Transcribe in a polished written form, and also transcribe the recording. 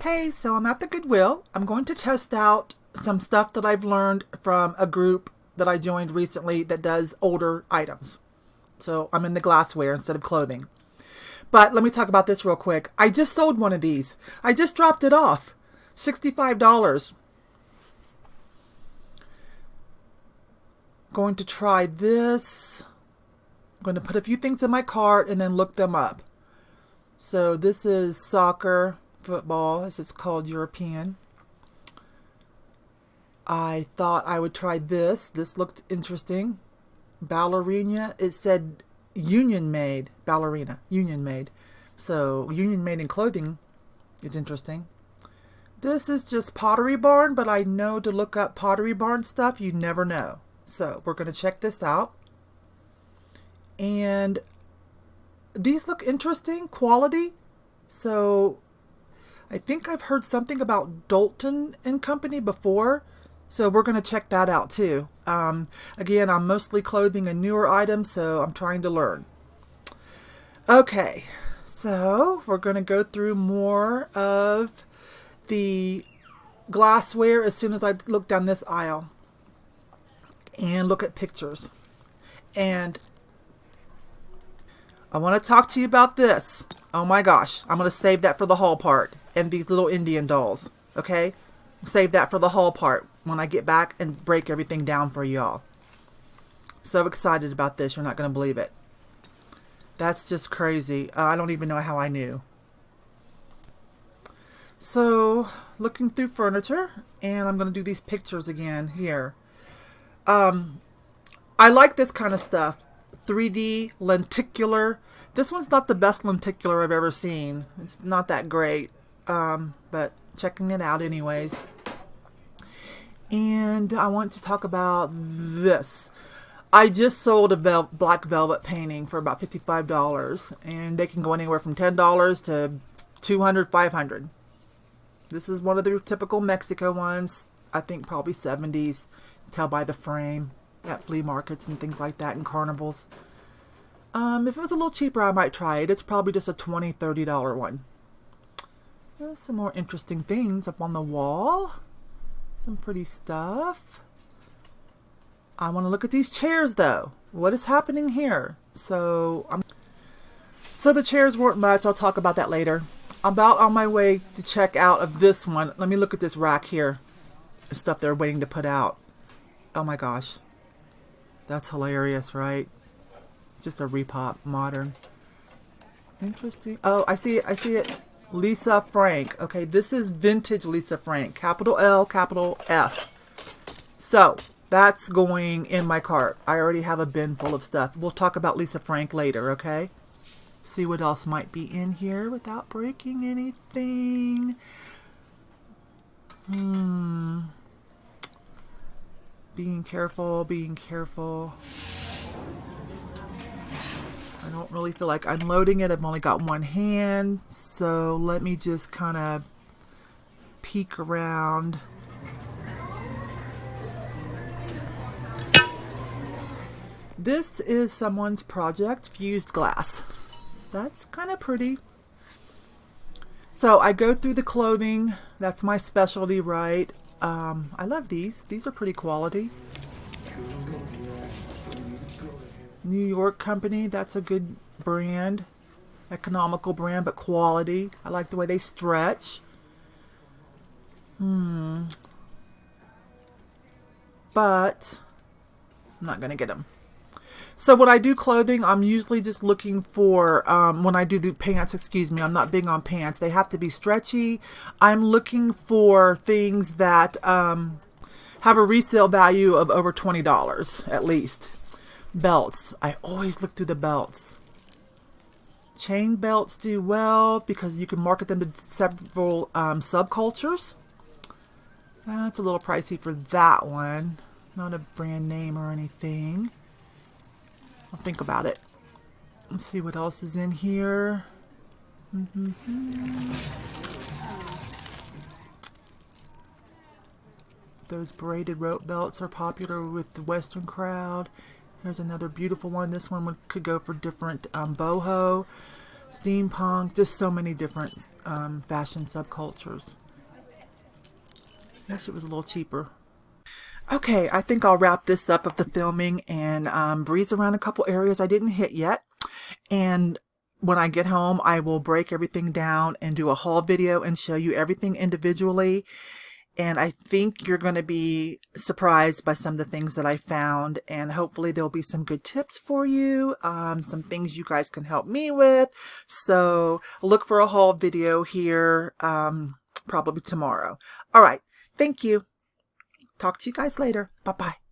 Hey, so I'm at the Goodwill. I'm going to test out some stuff that I've learned from a group that I joined recently that does older items. So I'm in the glassware instead of clothing. But let me talk about this real quick. I just sold one of these. I just dropped it off. $65. Going to try this. I'm going to put a few things in my cart and then look them up. So this is soccer, football, as it's called, European. I thought I would try this. This looked interesting. Ballerina. It said union made. Ballerina. Union made. So union made in clothing is interesting. This is just Pottery Barn, but I know to look up Pottery Barn stuff. You never know. So we're going to check this out. And these look interesting. Quality. So I think I've heard something about Dalton and Company before. So we're going to check that out too. Again, I'm mostly clothing and newer items, so I'm trying to learn. Okay, so we're going to go through more of the glassware as soon as I look down this aisle and look at pictures. And I want to talk to you about this. Oh my gosh, I'm going to save that for the haul part. And these little Indian dolls, okay? Save that for the haul part when I get back and break everything down for y'all. So excited about this, you're not going to believe it. That's just crazy. I don't even know how I knew. So, looking through furniture, and I'm going to do these pictures again here. I like this kind of stuff. 3D, lenticular. This one's not the best lenticular I've ever seen. It's not that great. But checking it out anyways. And I want to talk about this. I just sold a black velvet painting for about $55. And they can go anywhere from $10 to $200, $500. This is one of the typical Mexico ones. I think probably 70s. Tell by the frame. At flea markets and things like that and carnivals. If it was a little cheaper, I might try it. It's probably just a $20, $30 one. There's some more interesting things up on the wall. Some pretty stuff. I want to look at these chairs though. What is happening here? So the chairs weren't much. I'll talk about that later. I'm about on my way to check out of this one. Let me look at this rack here. The stuff they're waiting to put out. Oh my gosh. That's hilarious, right? Just a repop, modern. Interesting. Oh, I see it. I see it. Lisa Frank. Okay, this is vintage Lisa Frank. Capital L, capital F. So, that's going in my cart. I already have a bin full of stuff. We'll talk about Lisa Frank later, okay? See what else might be in here without breaking anything. Being careful, being careful. I don't really feel like unloading it. I've only got one hand. So let me just kind of peek around. This is someone's project, fused glass. That's kind of pretty. So I go through the clothing. That's my specialty, right? I love these. These are pretty quality. New York Company. That's a good brand. Economical brand, but quality. I like the way they stretch. But I'm not going to get them. So when I do clothing, I'm usually just looking for, when I do the pants, excuse me, I'm not big on pants. They have to be stretchy. I'm looking for things that have a resale value of over $20 at least. Belts. I always look through the belts. Chain belts do well because you can market them to several subcultures. That's a little pricey for that one. Not a brand name or anything. I'll think about it. Let's see what else is in here. Those braided rope belts are popular with the Western crowd. Here's another beautiful one. This one could go for different boho. steampunk, just so many different fashion subcultures. Wish it was a little cheaper. Okay, I think I'll wrap this up of the filming and breeze around a couple areas I didn't hit yet. And when I get home, I will break everything down and do a haul video and show you everything individually. And I think you're going to be surprised by some of the things that I found. And hopefully there'll be some good tips for you, some things you guys can help me with. So look for a haul video here probably tomorrow. All right. Thank you. Talk to you guys later. Bye-bye.